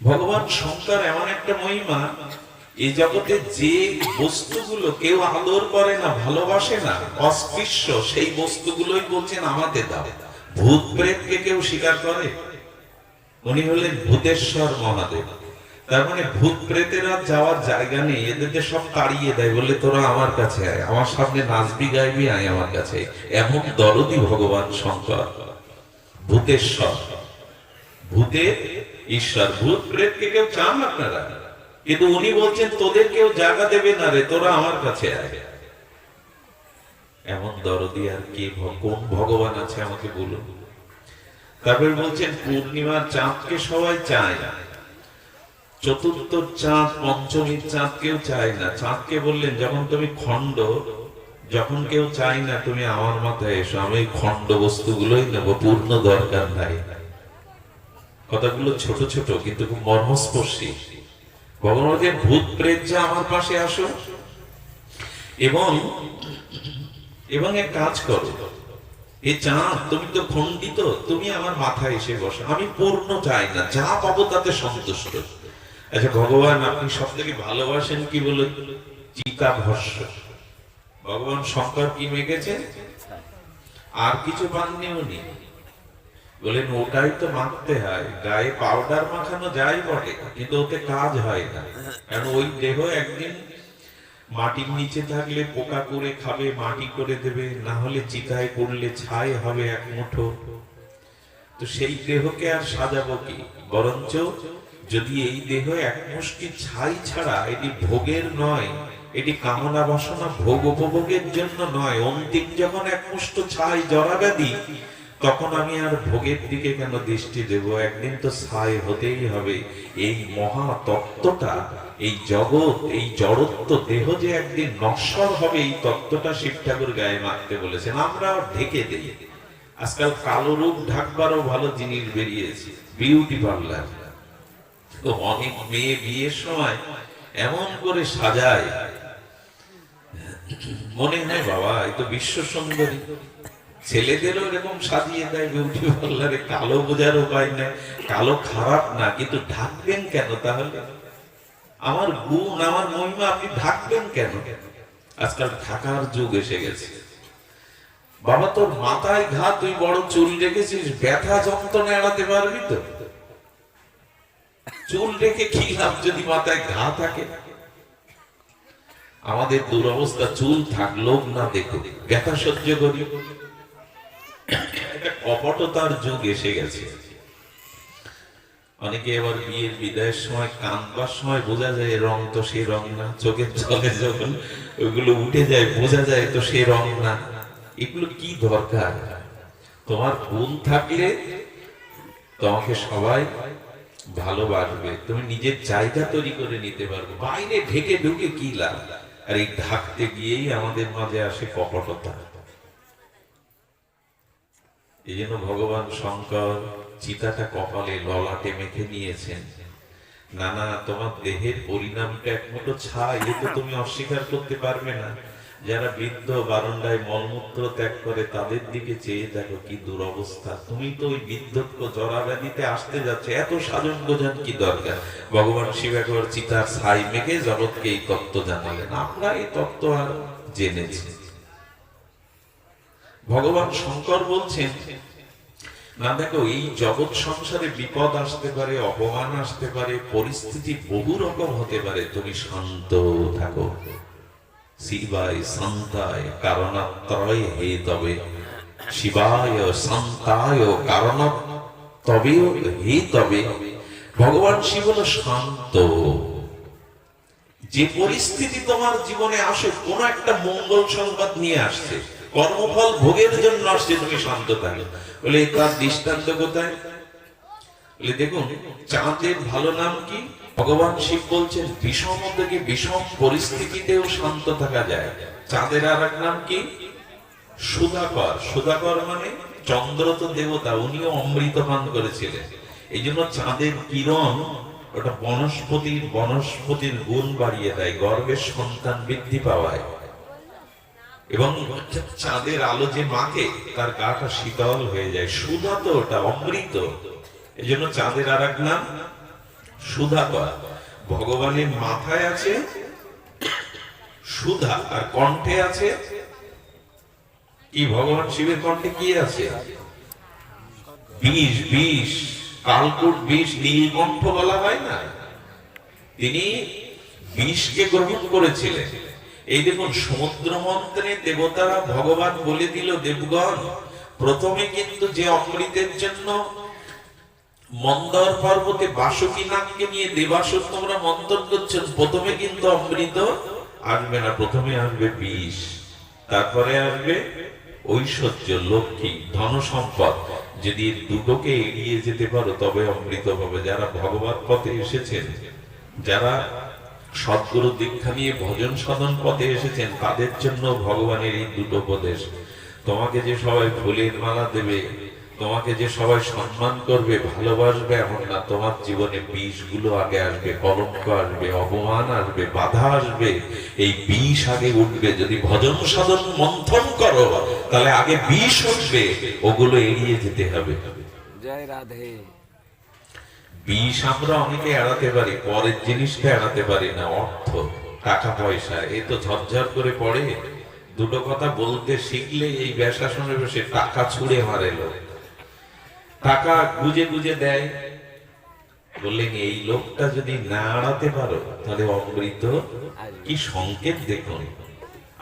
ভগবান শঙ্কর এমন একটা মহিমা, এই জগতে যে বস্তুগুলো কেউ আদর করে না, ভালোবাসে না, অস্পৃশ্য, সেই বস্তুগুলোই বলছেন আমাদের দাও। ভূত প্রেতকে কেউ স্বীকার করে? উনি হলেন ভূতেশ্বর মহাদেব। তার মানে ভূত প্রেতেরা যাওয়ার জায়গা নেই, এদেরকে সব তাড়িয়ে দেয়, বলে তোরা আমার কাছে আয়, আমার সামনে নাচবি গাইবি, আয় আমার কাছে। এমন দরদি ভগবান শঙ্কর, ভূতেশ্বর, ভূতের ঈশ্বর। ভূত প্রেতকে কেউ চান আপনারা? কিন্তু উনি বলছেন তোদের কেউ জায়গা দেবে না রে, তোরা আমার কাছে আয়। এমন দরদি আর কে, কোন ভগবান আছে আমাকে বলুন। তারপর বলছেন পূর্ণিমার চাঁদকে সবাই চায় না, চতুর্থ চাঁদ, পঞ্চমীর চাঁদ কেউ চায় না। চাঁদকে বললেন যখন তুমি খণ্ড, যখন কেউ চাই না তুমি আমার মাথায় এসো, আমি খণ্ড বস্তুগুলোই নেব, পূর্ণ দরকার নাই। কথাগুলো ছোট ছোট কিন্তু খুব মর্মস্পর্শী। ভগবান ভূত প্রেত যা আমার পাশে আসো, এবং এবং এক কাজ করো, এ চাঁদ তুমি তো খণ্ডিত, তুমি আমার মাথায় এসে বসো, আমি পূর্ণ চাই না, যা পাবো তাতে সন্তুষ্ট। আচ্ছা ভগবান আপনি সব থেকে ভালোবাসেন কি বলে? চিতা ভস্য। ভগবান শঙ্কর কি মেখেছে? আর কিছু পাননি উনি? বলেন ওটাই তো মাখতে হয়, গায়ে পাউডার মাখানো যায় বটে, কিন্তু ওতে কাজ হয় না। কারণ ওই দেহ একদিন মাটির নিচে থাকলে পোকা করে খাবে, মাটি করে দেবে, না হলে চিতায় পড়লে ছাই হবে এক মুঠো। তো সেই দেহকে আর সাজাবো কি? বরঞ্চ যদি এই দেহ এক মুষ্টি ছাই ছাড়া, এটি ভোগের নয়, এটি কামনা বাসনা ভোগ উপভোগের জন্য নয়, অন্তিম যখন এক মুষ্ট ছাই জরাব্যাধি, তখন আমি আর ভোগের দিকে কেন দৃষ্টি দেব? একদিন তো ছাই হতেই হবে। এই মহা তত্ত্বটা, এই জগৎ, এই জড়ত্ব দেহ যে একদিন নশ্বর হবে, এই তত্ত্বটা শিব ঠাকুর গায়ে মাখতে বলেছেন। আমরা ঢেকে দেই। আজকাল কালো রূপ ঢাকবারও ভালো জিনিস বেরিয়েছে, বিউটি পার্লার। তো অনেক মেয়ে বিয়ের সময় এমন করে সাজায়, মনে হয় বাবা এই তো বিশ্ব সুন্দরী। ছেলেদেরও এরকম সাজিয়ে দেয় বিউটি পার্লারে, কালো বোঝার উপায় নেই। কালো খারাপ না, কিন্তু ঢাকবেন কেন তাহলে? আমার গুণ, আমার মহিমা আপনি ঢাকবেন কেন? আজকাল ঢাকার যুগ এসে গেছে। বাবা তোর মাথায় ঘা, তুই বড় চুল রেখেছিস, ব্যথা যন্ত্রণা এড়াতে পারবি তো? চুল রেখে কি লাভ যদি মাথায় ঘা থাকে? আমাদের দুরবস্থা, চুল থাকলো না দেখো, ব্যথা সহ্য করি। কপটতার যুগ এসে গেছে। অনেকে এবার বিয়ের বিদায়ের সময়, কাঁদবার সময় বোঝা যায় রং তো সে রং না, চোখের জলে যখন ওইগুলো উঠে যায় বোঝা যায় তো সে রং না। এগুলো কি দরকার? তোমার গুণ থাকলে তোমাকে সবাই ভালোবাসবে, তুমি নিজের জায়গা তৈরি করে নিতে পারবে। বাইরে ঢেকে ঢুকে কি লাভ? আর এই ঢাকতে গিয়েই আমাদের মাঝে আসে কপটতা। এই জন্য ভগবান শঙ্কর চিতাটা কপালে ললাটে মেখে নিয়েছেন। নানা তোমার দেহের পরিণামটা এক মুঠো ছাই, এ তো তুমি অস্বীকার করতে পারবে না। যারা বৃদ্ধ বারান্দায় মলমূত্র ত্যাগ করে তাদের দিকে চেয়ে দেখো কি দুরবস্থা। তুমি তো ওই বৃদ্ধত্ব জরাব্যাধিতে আসতে যাচ্ছে, এত সাজন বোঝান কি দরকার? ভগবান শিব একবার চিতার ছাই মেখে জগৎকে এই তত্ত্ব জানালেন। আমরা এই তত্ত্ব আর জেনেছি। ভগবান শঙ্কর বলছেন না দেখো, এই জগৎ সংসারে বিপদ আসতে পারে, অপমান আসতে পারে, পরিস্থিতি বহু রকম হতে পারে, তুমি শান্ত থাকো। শিবায় শান্তায় কারণাত্রয় হে তবে, শিবায় শান্তায় কারণ তবে হে তবে। ভগবান শিব হলো শান্ত। যে পরিস্থিতি তোমার জীবনে আসে, কোন একটা মঙ্গল সংবাদ নিয়ে আসছে, কর্মফল ভোগের জন্য আসছে, তুমি শান্ত থাকো। বলে তার দৃষ্টান্ত কোথায়? বলে দেখুন, চাঁদের ভালো নাম কি? ভগবান শিব বলছেন বিষম থেকে বিষম পরিস্থিতিতেও শান্ত থাকা যায়। চাঁদের আর এক নাম কি? সুধাকর। সুধাকর মানে চন্দ্র তো দেবতা, উনিও অমৃত পান করেছিলেন। এই জন্য চাঁদের কিরণ ওটা বনস্পতির গুণ বাড়িয়ে দেয়, গর্ভের সন্তান বৃদ্ধি পাওয়ায়। এবং চাঁদের আলো যে মাকে, তার গাটা শীতল হয়ে যায়। সুধা তো ওটা অমৃত। এই জন্য চাঁদের আর এক নাম সুধাকর। ভগবানের মাথায় আছে সুধা আর কণ্ঠে আছে কি? ভগবান শিবের কণ্ঠে কি আছে? বিষ। বিষ, কালকুট বিষ নীলকণ্ঠ বলা হয় না? তিনি বিষকে গ্রহণ করেছিলেন। এই দেখুন, সমুদ্র মন্থনে দেবতারা ভগবান বলে দিল, দেবগণ প্রথমে কিন্তু যে অমৃতের জন্য মন্দর পর্বতে বাসুকী নাগকে নিয়ে দেবাসুর তোমরা মন্থন করছেন, প্রথমে কিন্তু অমৃত আসবে না, প্রথমে আসবে বিষ, তারপরে আসবে ঐশ্বর্য, লক্ষ্মী, ধন সম্পদ। যদি দুটোকে এড়িয়ে যেতে পারো তবে অমৃত পাবে। যারা ভগবত পথে এসেছেন, যারা সদ্গুরু দীক্ষা নিয়ে ভজন সাধন পথে এসেছেন, তাদের জন্য ভগবানের এই দুটো উপদেশ। তোমাকে যে সবাই ফুলের মালা দেবে, তোমাকে যে সবাই সম্মান করবে, ভালোবাসবে, এমন না। তোমার জীবনে বিষগুলো আগে আসবে, কলঙ্ক আসবে, অপমান আসবে, বাধা আসবে। এই বিষ আগে উঠবে। যদি ভজন সাধন মন্থন করো তাহলে আগে বিষ উঠবে, ওগুলো এড়িয়ে যেতে হবে। জয় রাধে। বিষ আমরা অনেকে এড়াতে পারি, পরের জিনিসটা এড়াতে পারি না। অর্থ, টাকা পয়সা, এ তো ঝরঝর করে পড়ে। দুটো কথা বলতে শিখলে এই ব্যাসাসনে বসে টাকা ছুঁড়ে মারে লোক, টাকা গুজে গুজে দেয়। বললেন এই লোকটা যদি না এড়াতে পারো তাহলে অমৃত কি সংকেত দেখুন।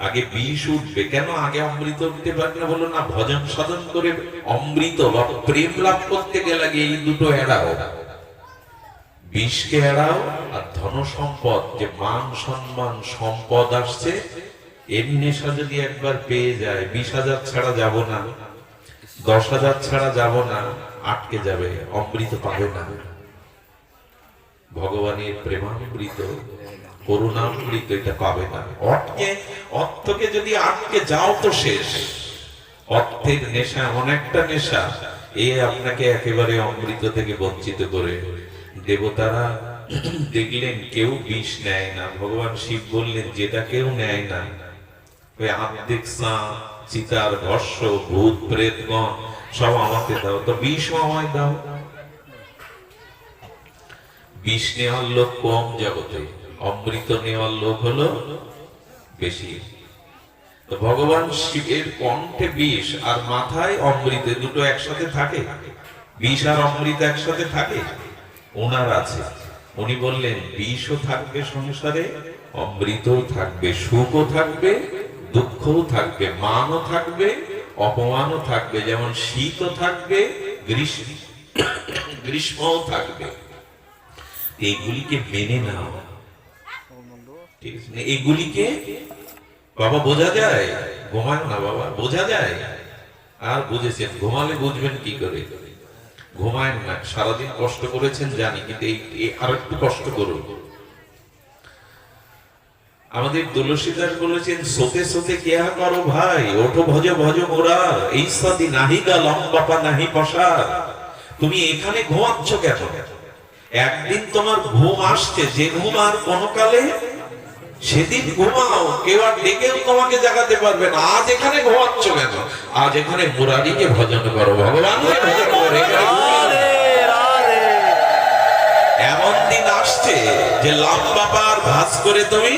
আগে বিষ উঠবে কেন? আগে অমৃত উঠতে পারবে না? বলো না, ভজন সাধন করে অমৃত বা প্রেম লাভ করতে গেলে আগে এই দুটো এড়াও। বিষকে এড়াও আর ধন সম্পদ, যে মান সম্মান সম্পদ আসছে, এর নেশা যদি একবার পেয়ে যায়, 20,000 ছাড়া যাব না, 10,000 ছাড়া যাব না, আটকে যাবে, অমৃত পাবে না। ভগবানের প্রেমামৃত, করুণামৃত এটা পাবে না। অর্থকে যদি আটকে যাও তো শেষ। অর্থের নেশা অনেকটা নেশা, এ আপনাকে একেবারে অমৃত থেকে বঞ্চিত করে। দেবতারা দেখলেন কেউ বিষ নেয় না। ভগবান শিব বললেন, যেটা কেউ নেয় না, ওই আর্ধেক চিতার ভস্য, ভূত প্রেতগণ সব আমাকে দাও, তো বিষও আমায় দাও। বিষ নেওয়ার লোক কম জগতে, অমৃত নেওয়ার লোক হলো বেশি। তো ভগবান শিবের কণ্ঠে বিষ আর মাথায় অমৃত, দুটো একসাথে থাকে? বিষ আর অমৃত একসাথে থাকে? ওনার আছে। উনি বললেন বিষও থাকবে সংসারে, অমৃতও থাকবে, সুখও থাকবে, দুঃখও থাকবে, মানও থাকবে, অপমানও থাকবে। যেমন শীতও থাকবে, গ্রীষ্মও থাকবে। এগুলিকে মেনে নাও, ঠিক আছে? এগুলিকে বাবা বোঝা যায়? ঘুমায় না বাবা, বোঝা যায়? আর বুঝেছেন, ঘুমালে বুঝবেন কি করে? ঘুমায় না, সারাদিন কষ্ট করেছেন জানি, কিন্তু এই আর একটু কষ্ট করুন। আমাদের তুলসীদাস বলেছেন, সোতে সোতে কেয়া করো ভাই, ওঠো ভজ ভজ মোরার, এই সাদি নাহি গা লম্বাপা নাহি পসার। তুমি এখানে ঘুমাচ্ছ কেন? একদিন তোমার ঘুম আসছে, যে ঘুম আর কোনো কালে, সেদিন ঘুমাও, কেউ আর ডেকেও তোমাকে জাগাতে পারবে না। আজ এখানে ঘুমাচ্ছ কেন? আজ এখানে মুরারিকে ভজন করো, ভগবানকে ভজন করো। এমন দিন আসছে যে লম্বা পার ভাস করে তুমি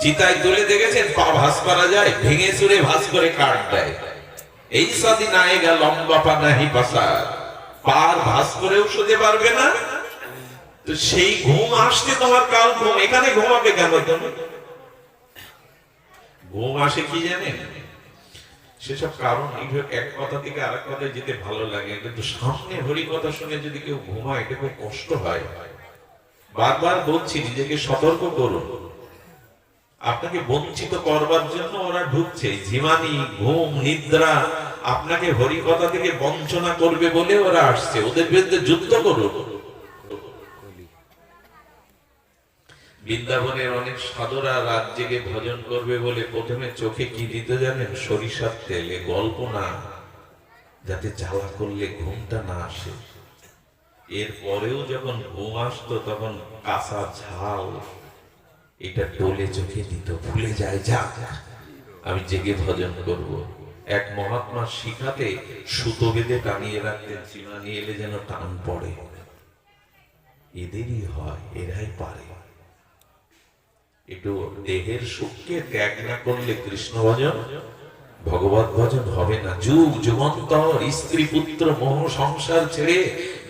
চিতায় তুলে দেখেছেন, পা ভাস করা যায়? ভেঙে চুরে ভাস করে কাট দেয়। এই সাদি নায়েগা লম্বা পা নাহি পাসার, পার ভাস করেও শুতে পারবে না। তো সেই ঘুম আসছে তোমার, কাল ঘুম, এখানে ঘুমাবে কেন তুমি? ঘুম আসে কি জানেন? সেসব কারণ এক কথা থেকে আরেক কথায় যেতে ভালো লাগে, কিন্তু সামনে হরি কথা শুনে যদি কেউ ঘুমায়, এটা খুব কষ্ট হয়। বারবার বলছি, নিজেকে সতর্ক করুন। আপনাকে বঞ্চিত করবার জন্য ওরা ঢুকছে। ঝিমানি, ঘুম, নিদ্রা, আপনাকে হরি কথা থেকে বঞ্চনা করবে বলে ওরা আসছে। ওদের বিরুদ্ধে যুদ্ধ করুন। বৃন্দাবনের অনেক সাধুরা রাত জেগে ভজন করবে বলে প্রথমে চোখে কি দিতে জানেন? সরিষার তেলে, গল্প না, যাতে জ্বালা করলে ঘুমটা না আসে। এর পরেও যখন ঘুম আসতো তখন কাঁচা ঝাল এটা ডোলে চোখে দিত, ভুলে যায়, যা আমি জেগে ভজন করব। এক মহাত্মা শিখাতে সুতো বেঁধে টানিয়ে রাখতেন, চিমানি এলে যেন টান পড়ে। এদেরই হয়, এরাই পারে। একটু দেহের সুখকে ত্যাগ না করলে কৃষ্ণ ভজন ভগবত ভজন হবে না। যুগ যুগান্তর স্ত্রী পুত্র মোহ সংসার ছেড়ে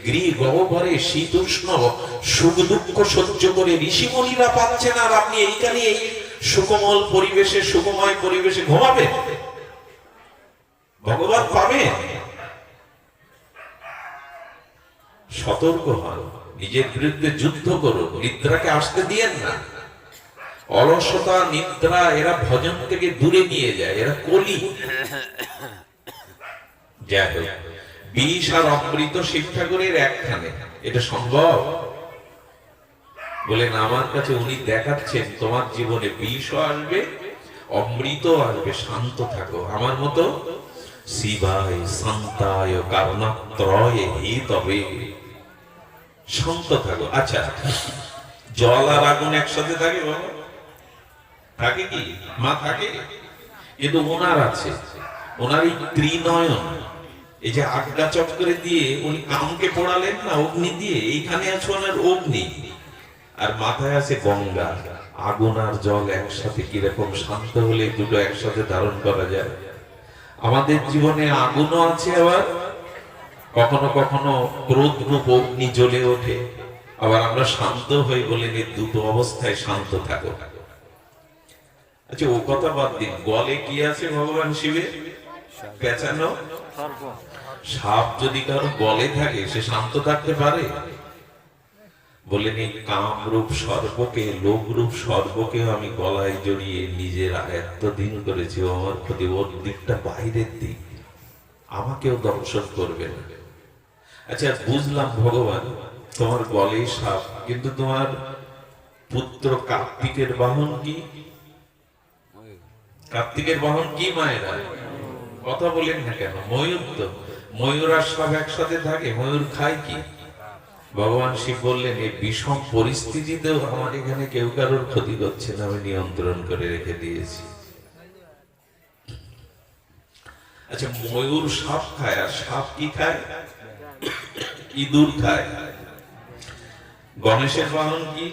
গৃহ গহ্বরে শীত উষ্ণ সুখ দুঃখ সহ্য করে ঋষিমুনিরা পাচ্ছেন, আর আপনি এইখানে এই সুকোমল পরিবেশে সুখময় পরিবেশে ঘুমাবেন, ভগবান পাবেন? সতর্ক হন, নিজের বিরুদ্ধে যুদ্ধ করুন, নিদ্রাকে আসতে দিয়েন না। অলসতা নিদ্রা এরা ভজন থেকে দূরে নিয়ে যায়, এরা কলি। যাই হোক, বিষ আর অমৃত শিব ঠাকুরের একখানে, এটা সম্ভব? বলেন আমার কাছে উনি দেখাচ্ছেন তোমার জীবনে বিষও আসবে অমৃত আসবে, শান্ত থাকো আমার মতো শিবায় শান্তায় কারণত্রয় হি তবে, শান্ত থাকো। আচ্ছা, জল আর আগুন একসাথে থাকে বাবা? থাকে কি মা? থাকে, কিন্তু ওনার আছে, ওনার এই ত্রিনয়ন, এই যে আজ্ঞা চক্রে দিয়ে উনি কামকে পোড়ালেন না অগ্নি দিয়ে, এইখানে আছে ওনার অগ্নি, আর মাথায় আছে গঙ্গা। আগুন আর জল একসাথে কিরকম শান্ত হলে দুটো একসাথে ধারণ করা যায়। আমাদের জীবনে আগুনও আছে, আবার কখনো কখনো ক্রোধ রূপ অগ্নি জ্বলে ওঠে, আবার আমরা শান্ত হয়ে বলি দুটো অবস্থায় শান্ত থাকো। আচ্ছা, ও কথা বাদ দিন, গলে কি আছে ভগবান শিবের? পেঁচানো সাপ যদি কারো গলে থাকে, সে শান্ত থাকতে পারে? বলেন এই কামরূপ সর্পকে, লোভরূপ সর্পকে আমি গলায় জড়িয়ে নিজের আয়ত্তধীন করেছি, ও আমার ক্ষতি, ওর দিকটা বাইরের দিক, আমাকেও দংশন করবে না। আচ্ছা, বুঝলাম ভগবান তোমার গলে সাপ, কিন্তু তোমার পুত্র কার্তিকের বাহন কি? কার্তিকের বাহন কি মায়েরা? কথা বলেন না কেন? ময়ূর। তো ময়ূর আর সাপ একসাথে থাকে, ময়ূর খায় কি? ভগবান শিব বললেন এই বিষম পরিস্থিতিতেও আমার এখানে কেউ কারোর ক্ষতি করছে না, আমি নিয়ন্ত্রণ করে রেখে দিয়েছি। আচ্ছা, ময়ূর সাপ খায়, আর সাপ কি খায়? ইঁদুর খায়। গণেশের বাহন কি?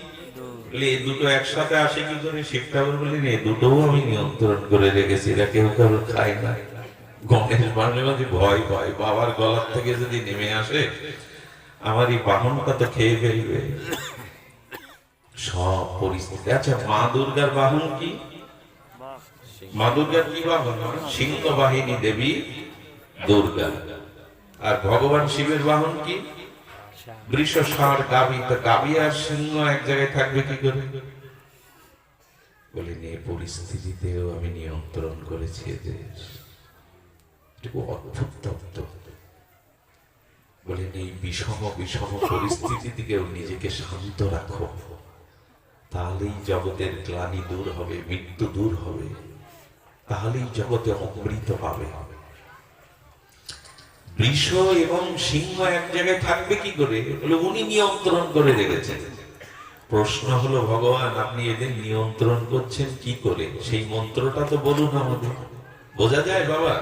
এই দুটো একসাথে আসে কি করে? শিব ঠাকুর বললেন এই দুটোও আমি নিয়ন্ত্রণ করে রেখেছি, এরা কেউ কারোর খায় না। গণেশ বাহনের মধ্যে ভয় পায়, বাবার গলার থেকে যদি নেমে আসে আমার এই বাহনটা তো খেয়ে ফেলবে, সব পরিস্থিতি। আচ্ছা, মা দুর্গার বাহন কি? মা দুর্গার কি বাহন? সিংহ বাহিনী দেবী দুর্গা। আর ভগবান শিবের বাহন কি? বৃষ, ষাঁড়, গাভী। তো গাভী আর সিংহ এক জায়গায় থাকবে কি করে? বলেন এই পরিস্থিতিতেও আমি নিয়ন্ত্রণ করেছি। অদ্ভুত তত্ত্ব। বলেন এই বিষম পরিস্থিতি থেকেও নিজেকে শান্ত রাখো, তাহলেই জগতের গ্লানি দূর হবে, মৃত্যু দূর হবে, তাহলেই জগতে অমৃত পাবে। বৃষ এবং সিংহ এক জায়গায় থাকবে কি করে? বলে উনি নিয়ন্ত্রণ করে রেখেছেন। প্রশ্ন হলো ভগবান আপনি এদের নিয়ন্ত্রণ করছেন কি করে? সেই মন্ত্রটা তো বলুন আমাদের, বোঝা যায় বাবা।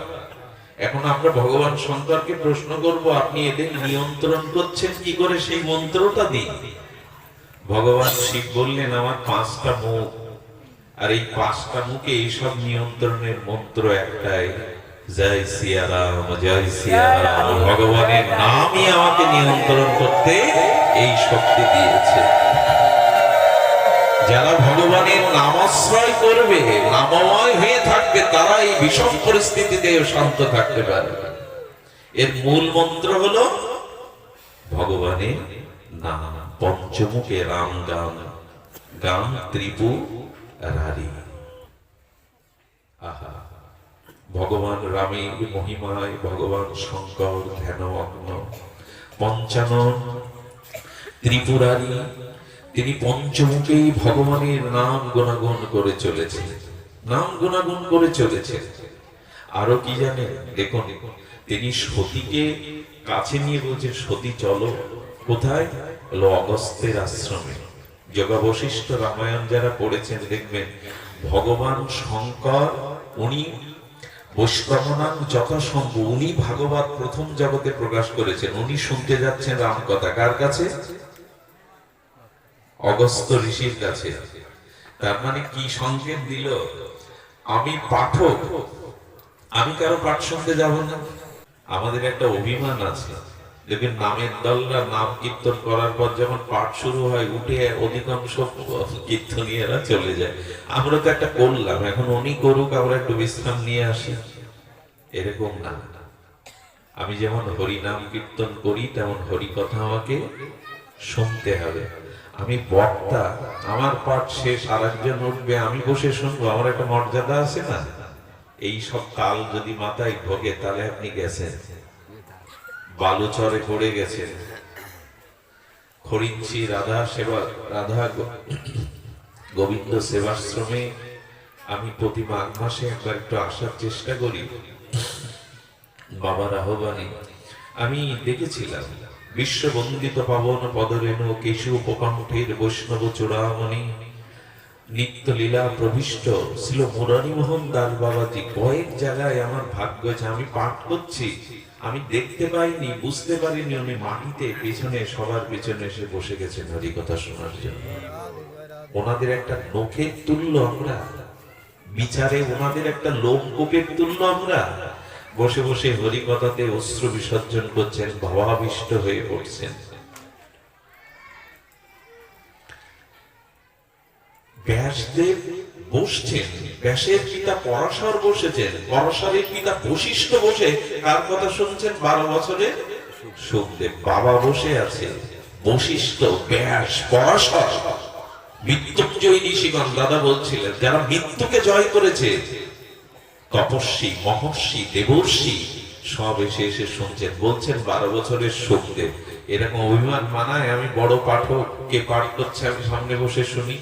এখন আমরা ভগবান শঙ্করকে প্রশ্ন করব আপনি এদের নিয়ন্ত্রণ করছেন কি করে, সেই মন্ত্রটা দিন। ভগবান শিব বললেন আমার 5টা মুখ, আর এই 5টা মুখে এইসব নিয়ন্ত্রণের মন্ত্র একটাই, জয় সিয়ারাম, জয় সিয়ারাম। ভগবানের নামই আমাকে নিয়ন্ত্রণ করতে এই শক্তি দিয়েছে। যারা ভগবানের নামাশ্রয় করবে, নামময় হয়ে থাকবে, তারা এই বিষম পরিস্থিতিতে শান্ত থাকতে পারবে। এর মূল মন্ত্র হলো ভগবানের নাম। পঞ্চমুখে রাম গান, গান ত্রিপুরারি। আহা, ভগবান রামের মহিমায় ভগবান শঙ্কর ধ্যানমগ্ন। পঞ্চানন ত্রিপুরারি, তিনি পঞ্চমুখেই ভগবানের নাম গুণাগুণ করে চলেছেন, নাম গুণাগুণ করে চলেছেন। আরো কি জানেন? দেখুন, তিনি সতীকে কাছে নিয়ে বলছেন সতী চলো। কোথায়? হলো অগস্ত্যের আশ্রমে। যোগা বশিষ্ঠ রামায়ণ যারা পড়েছেন দেখবেন ভগবান শঙ্কর উনি বৈষ্ণবনাম যথাসম্ভ, উনি ভাগবত প্রথম জগতে প্রকাশ করেছেন। উনি শুনতে যাচ্ছেন রাম কথা, কার কাছে? অগস্ত্য ঋষির কাছে। তার মানে কি সংকেত দিল? আমি পাঠক, আমি কারো পাঠ শুনতে যাব না। আমাদের একটা অভিমান আছে, দেখবেন নামের দলরা নাম কীর্তন করার পর যখন পাঠ শুরু হয় উঠে অধিকাংশ কীর্তনীয়রা চলে যায়। আমরা তো একটা করলাম, এখন উনি করুক, আমরা একটু বিশ্রাম নিয়ে আসি, এরকম না। আমি যেমন হরি নাম কীর্তন করি তেমন হরি কথা আমাকে শুনতে হবে। আমি বক্তা, আমার পাঠ শেষ আর একজন উঠবে, আমি বসে শুনবো, আমার একটা মর্যাদা আছে না? এই সব কাল যদি মাথায় ঢোকে তাহলে আপনি গেছেন, বালুচরে পড়ে গেছেন। খরিঞ্চি রাধা গোবিন্দ সেবাশ্রমে আমি প্রতি মাঘ মাসে একবার একটু আসার চেষ্টা করি। বাবার আহ্বানে আমি দেখেছিলাম বিশ্ববন্দিত পাবন পদরেণু কেশু উপকণ্ঠের বৈষ্ণব চূড়ামণি নিত্য লীলা প্রবিষ্ট ছিল মুরারি মোহন দাস বাবাজি। কয়েক জায়গায় আমার ভাগ্য যে আমি পাঠ করছি, আমি দেখতে পাইনি, বুঝতে পারিনি, উনি মাটিতে পেছনে সবার পেছনে এসে বসে গেছেন হরি কথা শোনার জন্য। ওনাদের একটা নখের তুল্য আমরা, বিচারে ওনাদের একটা লোমকূপের তুল্য আমরা। বসে বসে হরি কথাতে অশ্রু বিসর্জন করছেন, ভাবাবিষ্ট হয়ে পড়ছেন। ব্যাসদেব বসছেন, ব্যাসের পিতা পরাশর বসেছেন, পরাশরের পিতা বশিষ্ঠ বসে কার কথা শুনছেন? 12 বছরের সুখদেব। বাবা বসে আছে, বশিষ্ঠ, ব্যাস, পরাশর, মৃত্যুঞ্জয় ঋষিগণ। দাদা বলছিলেন যারা মৃত্যুকে জয় করেছে, তপস্বী, মহর্ষি, দেবর্ষি সব এসে এসে শুনছেন। বলছেন 12 বছরের সুখদেব। এরকম অভিমান মানায় আমি বড় পাঠক, কে পাঠ করছে আমি সামনে বসে শুনি?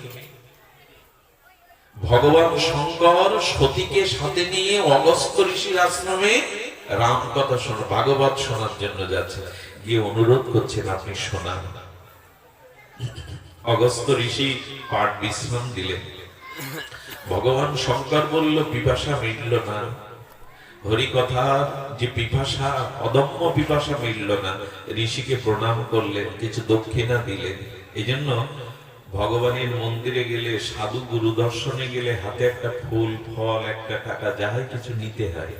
ভগবান শঙ্কর সতীকে সাথে নিয়ে অগস্ত্য ঋষির আশ্রমে রাম কথা শোনা, ভাগবত শোনার জন্য যাচ্ছেন। গিয়ে অনুরোধ করছেন আপনি শোনান। অগস্ত্য ঋষি পাঠ বিশ্রাম দিলেন। ভগবান শঙ্কর বলল পিপাসা মিটল না, হরি কথার যে পিপাসা, অদম্য পিপাসা মিটল না। ঋষিকে প্রণাম করলেন, কিছু দক্ষিণা দিলেন। এই জন্য ভগবানের মন্দিরে গেলে, সাধু গুরু দর্শনে গেলে হাতে একটা ফুল, ফল, একটা টাকা, যাহাই কিছু নিতে হয়।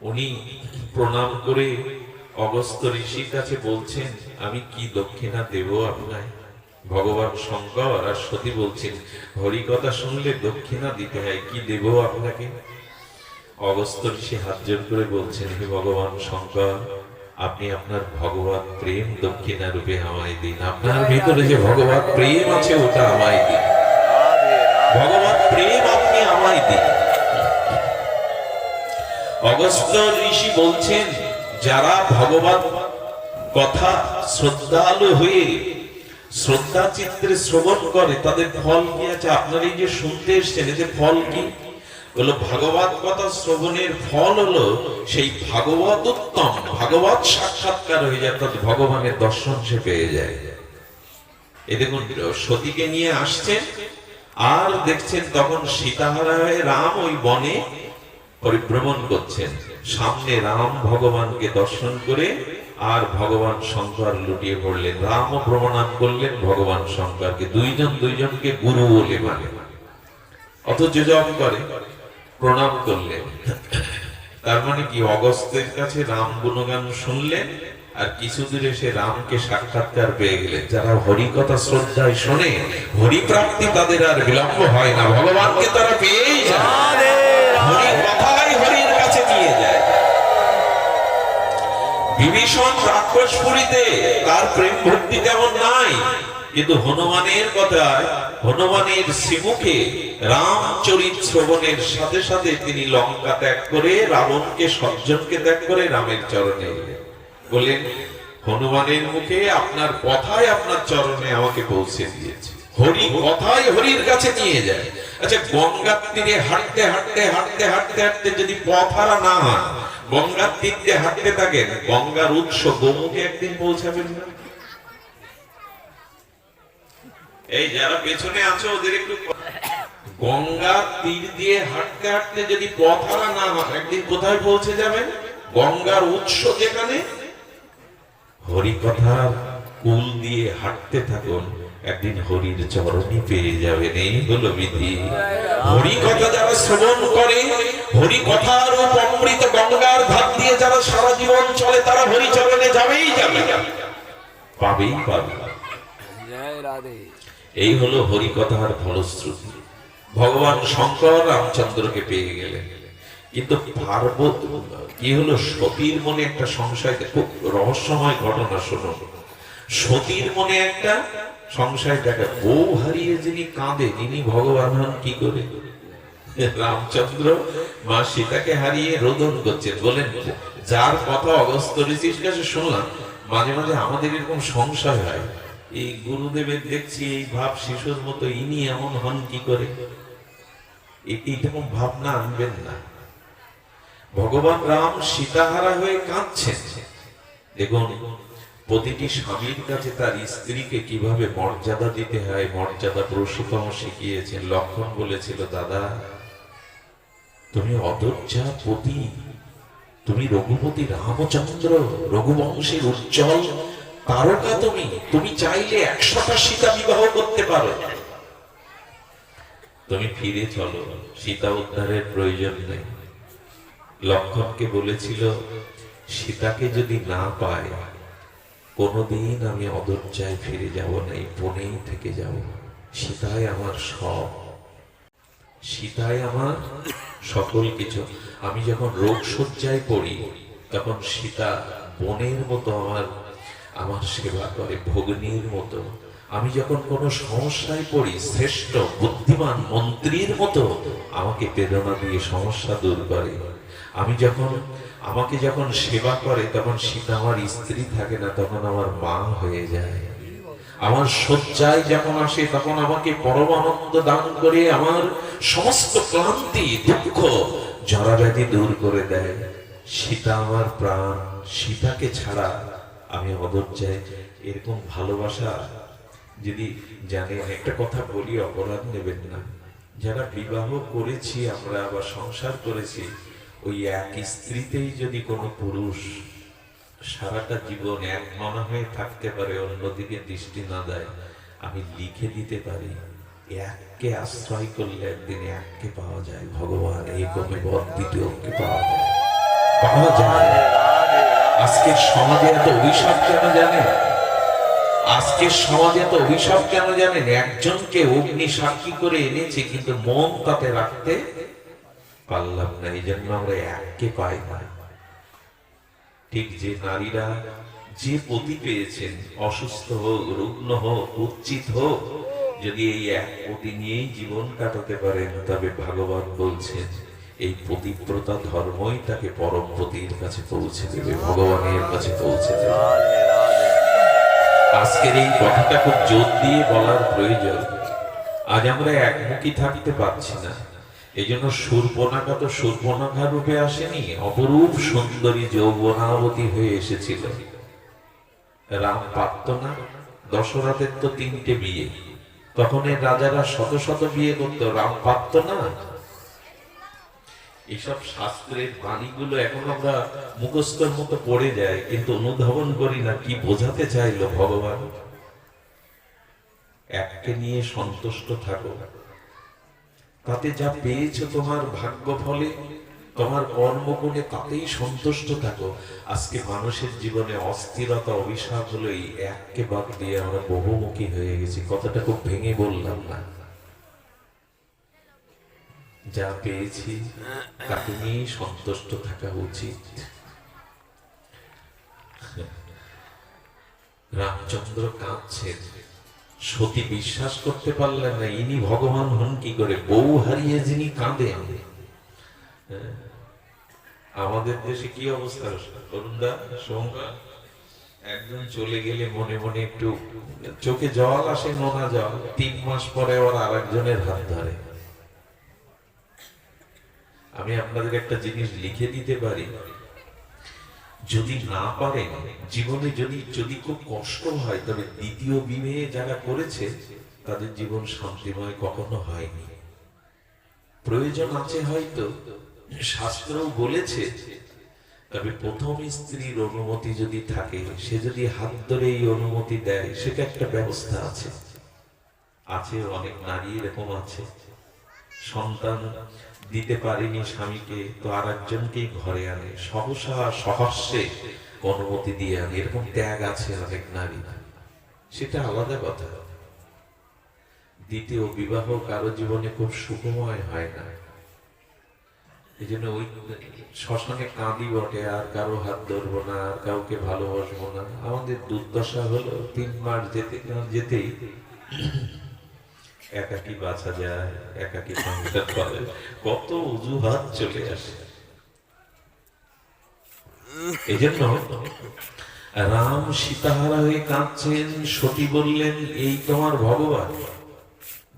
উনি প্রণাম করে অগস্ত্য ঋষির কাছে বলছেন আমি কি দক্ষিণা দেব আপনায়? ভগবান শঙ্কর আর সতী বলছেন হরি কথা শুনলে দক্ষিণা দিতে হয়, কি দেব আপনাকে? অগস্ত্য ঋষি হাত জোর করে বলছেন হে ভগবান শঙ্কর, আপনি আপনার ভগবত প্রেম দক্ষিণা রূপে আমায় দিন। আপনার ভিতরে যে ভগবত প্রেম আছে ওটা আমায় দিন, ভগবত প্রেম আপনি আমায় দিন। অগস্ত্য ঋষি বলছেন যারা ভগবত কথা শ্রদ্ধালু হয়ে শ্রদ্ধা চিত্রে শ্রবণ করে তাদের ফল কি আছে? আপনার এই যে শুনতে এসছেন এতে ফল কি হলো? ভাগবত কথা শ্রবণের ফল হলো সেই ভাগবত উত্তম, ভাগবত সাক্ষাৎকার হয়ে যায়, তাদের ভগবানের দর্শন সে পেয়ে যায়। এ দেখুন সতীকে নিয়ে আসছেন আর দেখছেন তখন সীতাহারা হয়ে রাম ওই বনে পরিভ্রমণ করছেন। সামনে রাম ভগবানকে দর্শন করে আর ভগবান শঙ্কর লুটিয়ে পড়লেন। রামও প্রণাম করলেন ভগবান শঙ্করকে, দুইজন দুইজনকে গুরু বলে মানে, অথচ জপ করে, প্রণাম করলেন। তার মানে কি অগস্ত্যের কাছে রাম গুণগান শুনলেন আর কিছু দূরে সে রামকে সাক্ষাৎকার পেয়ে গেলেন। যারা হরি কথা শ্রদ্ধায় শোনে হরি প্রাপ্তি তাদের আর বিলম্ব হয় না, ভগবানকে তারা পেয়েই যায়, হরি কথাই হরির কাছে নিয়ে যায়। বিভীষণ রাক্ষসপুরীতে তার প্রেম ভক্তি তেমন নাই, কিন্তু হনুমানের কথায়, হনুমানের শ্রীমুখে রামচরিত শ্রবণের সাথে সাথে তিনি লঙ্কা ত্যাগ করে রাবণকে, সজ্জনকে ত্যাগ করে রামের চরণে বলেন হনুমানের মুখে আপনার কথাই আপনার চরণে আমাকে পৌঁছে দিয়েছে। হরি কথাই হরির কাছে নিয়ে যায়। আচ্ছা গঙ্গার তীরে হাঁটতে হাঁটতে হাঁটতে হাঁটতে হাঁটতে যদি পথ হারা না হয়, গঙ্গার তীরে হাঁটতে থাকেন, গঙ্গার উৎস গোমুখে একদিন পৌঁছাবেন না? এই যারা পেছনে আছো ওদের একটু, গঙ্গার তীর দিয়ে হাঁটতে হাঁটতে যদি পথ হারা না হয় একদিন কোথায় পৌঁছে যাবেন? গঙ্গার উৎস যেখানে, হরি কথার কুল দিয়ে হাঁটতে থাকুন, একদিন হরির চরণই পেয়ে যাবেন। এই হলো বিধি। হরি কথা যারা শ্রবণ করে, হরি কথার অমৃত গঙ্গার ধার দিয়ে যারা সারা জীবন চলে, তারা হরি চরণে যাবেই যাবে, পাবেই পাবে। এই হলো হরি কথার ফলশ্রুতি। ভগবান শঙ্কর রামচন্দ্রকে পেয়ে গেলেন, কিন্তু পার্বতী কি হলো, সতীর মনে একটা সংশয়। খুব রহস্যময় ঘটনা শোনো। সতীর মনে একটা সংশয় দেখা, বউ হারিয়ে যিনি কাঁদে, যিনি ভগবান হন কি করে? রামচন্দ্র মা সীতাকে হারিয়ে রোদন করছেন। বলেন, যার কথা অগস্ত্য ঋষির কাছে শুনলাম, মাঝে মাঝে আমাদের এরকম সংশয় হয়, এই গুরুদেবের দেখছি এই ভাব শিশুর মতো, ইনি এমন হন কি করে? এইরকম ভাবনা আনবেন না। ভগবান রাম সীতাহারা হয়ে কাঁদছেন। দেখুন, প্রতিটি স্বামীর কাছে তার স্ত্রীকে কিভাবে মর্যাদা দিতে হয়, মর্যাদা পুরুষোত্তম শিখিয়েছেন। লক্ষণ বলেছিল, দাদা তুমি অযোধ্যা পতি, তুমি রঘুপতি রামচন্দ্র, রঘুবংশের উজ্জ্বল তারকা, তুমি চাইলে 100টা সীতা বিবাহ করতে পারো। তুমি ফিরে চলো, সীতা উদ্ধারের প্রয়োজন নেই। লক্ষণকে বলেছিল, সীতাকে যদি না পায়, কোনদিন আমি অযোধ্যায় ফিরে যাব না, এই বনেই থেকে যাব। সীতাই আমার সব, সীতাই আমার সকল কিছু। আমি যখন রোগ শয্যায় পড়ি, তখন সীতা বোনের মতো আমার সেবা করে, ভগ্নীর মতো। আমি যখন কোনো সমস্যায় পড়ি, শ্রেষ্ঠ বুদ্ধিমান মন্ত্রীর মতো আমাকে প্রেরণা দিয়ে সমস্যা দূর করে। আমাকে যখন সেবা করে, তখন সীতা আমার স্ত্রী থাকে না, তখন আমার মা হয়ে যায়। আমার শয্যায় যখন আসে, তখন আমাকে পরম আনন্দ দান করে আমার সমস্ত ক্লান্তি দুঃখ জরাব্যাধি দূর করে দেয়। সীতা আমার প্রাণ, সীতাকে ছাড়া আমি অযোধ্যায়। এরকম ভালোবাসা যদি জানে, একটা কথা বলি, অপরাধ নেবেন না, যারা বিবাহ করেছি আমরা বা সংসার করেছি, ওই এক স্ত্রীতেই যদি কোনো পুরুষ সারাটা জীবন এক মনা হয়ে থাকতে পারে, অন্যদিকে দৃষ্টি না দেয়, আমি লিখে দিতে পারি, এককে আশ্রয় করলে একদিন এককে পাওয়া যায়। ভগবান এই কমে দ্বিতীয়কে পাওয়া যায়। আজকের সমাজে এত অভিশাপ কেন জানেন? আজকের সমাজে এত অভিশাপ কেন জানেন? একজনকে অগ্নি সাক্ষী করে এনেছে, কিন্তু মন তাতে রাখতে পারলাম না, এই জন্য আমরা এককে পাই না। ঠিক যে নারীরা যে পতি পেয়েছেন, অসুস্থ হোক, রুগ্ন হোক, কুৎসিত হোক, যদি এই এক পতি নিয়েই জীবন কাটাতে পারেন, তবে ভগবান বলছেন এই পতিব্রতা ধর্মই তাকে পরম পতির কাছে পৌঁছে দেবে, ভগবানের কাছে পৌঁছে দেবে। আজকের এই কথাটা খুব জোর দিয়ে বলার প্রয়োজন। আজ আমরা একমুখী থাকতে পারছি না, এই জন্য শূর্পণখা তো শূর্পণখা রূপে আসেনি, অপরূপ সুন্দরী যৌবনাবতী হয়ে এসেছিল। রাম পারত না, দশরথের তো 3টে বিয়ে, তখন এর রাজারা শত শত বিয়ে করত, রাম পারত না। এইসব শাস্ত্রের বাণীগুলো এখন আমরা মুখস্থর মতো পড়ে যায়, কিন্তু অনুধাবন করি না কি বোঝাতে চাইলো ভগবান। এককে নিয়ে সন্তুষ্ট থাকো, তাতে যা পেয়েছো তোমার ভাগ্য ফলে, তোমার কর্মগুণে, তাতেই সন্তুষ্ট থাকো। আজকে মানুষের জীবনে অস্থিরতা, অভিশাপ হলো এই এককে বাদ দিয়ে আমরা বহুমুখী হয়ে গেছি। কথাটা খুব ভেঙে বললাম না, যা পেয়েছি তাকে নিয়ে সন্তুষ্ট থাকা উচিত। রামচন্দ্র কাঁদছেন, সতী বিশ্বাস করতে পারলেন না, ইনি ভগবান হন কি করে? বউ হারিয়ে যিনি কাঁদেন। আমাদের দেশে কি অবস্থা করুনদা, সোমরা, একজন চলে গেলে মনে মনে একটু চোখে জল আসে, নোনা জল, 3 মাস পরে আবার আরেকজনের হাত ধরে। আমি আপনাদের একটা জিনিস লিখে দিতে পারি, যদি না পারেন জীবনে, যদি খুব কষ্ট হয়, তবে দ্বিতীয় বিবাহে যারা করেছে তাদের জীবন শান্তিময় কখনো হয়নি। প্রয়োজন আছে হয়তো, শাস্ত্রও বলেছে, তবে প্রথম স্ত্রীর অনুমতি যদি থাকে, সে যদি হাত ধরে এই অনুমতি দেয়, সেটা একটা ব্যবস্থা আছে। আছে অনেক নারী এরকম আছে, সন্তান দিতে পারেনি স্বামীকে, তো আর একজনকেই ঘরে আনে, সহসা সহস্যে অনুমতি দিয়ে আনে। এরকম ত্যাগ আছে অনেক নারী, সেটা আলাদা কথা। দ্বিতীয় বিবাহ কারো জীবনে খুব সুখময় হয় না। এই জন্য ওই শ্মশানে কাঁদি বটে, আর কারো হাত ধরবো না, আর কাউকে ভালোবাসবো না। আমাদের দুর্দশা হলো 3 মাস যেতেই একাকী বাঁচা যায়, একাকী সংসার করে, কত অজুহাত চলে আসে। এই জন্য রাম সীতাহারা হয়ে কাঁদছেন। সতী বললেন, এই তোমার ভগবান?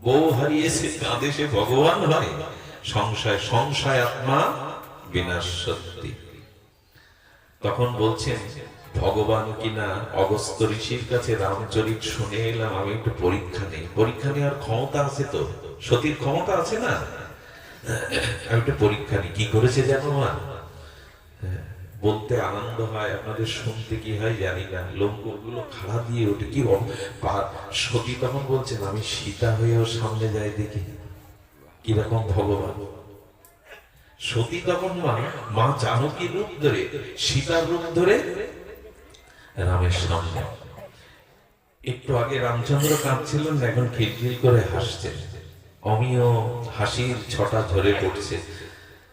বউ হারিয়েছে, কাঁদে সে ভগবান হয়? সংশয় সংশয় আত্মা বিনাশ সত্যি। তখন বলছেন, ভগবান কিনা অগস্ত্য ঋষির কাছে রামচরিত শুনে এলাম, আমি একটু পরীক্ষা নেই। পরীক্ষা নেওয়ার ক্ষমতা আছে তো, সতীর ক্ষমতা আছে না? আমি একটু পরীক্ষা নিই, কি করেছে জানো মা? বলতে আনন্দ হয়, আপনাদের শুনতে কি হয় জানি না, লোকগুলো খাড়া দিয়ে ওঠে। কি সতী তখন বলছেন, আমি সীতা হয়েও সামনে যাই দেখি কিরকম ভগবান। সতী তখন মা জানকী রূপ ধরে, সীতার রূপ ধরে রামের সামনে। একটু আগে রামচন্দ্র কাঁদছিলেন, এখন খিলখিল করে হাসছেন, অমিয় হাসির ছটা ঝরে পড়ছে।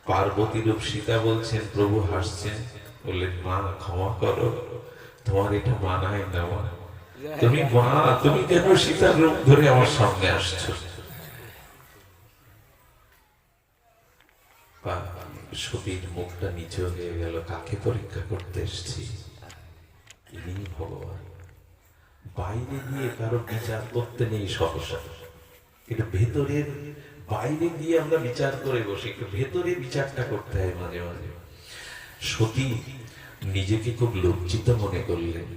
পার্বতী রূপ সীতা বলছেন, প্রভু হাসছেন। বললেন, মা ক্ষমা করো, তোমার এটা মানায় না মা। তুমি কেন সীতার রূপ ধরে আমার সামনে আসছো? সতীর মুখটা নিচে হয়ে গেল, কাকে পরীক্ষা করতে এসেছি? ইনি ভগবান। বাইরে গিয়ে কারো বিচার করতে নেই সহসা, এটা ভেতরের। বাইরে গিয়ে আমরা বিচার করে বসি, একটু ভেতরে বিচারটা করতে হয় মাঝে মাঝে। সতী নিজেকে খুব লজ্জিত মনে করলেন,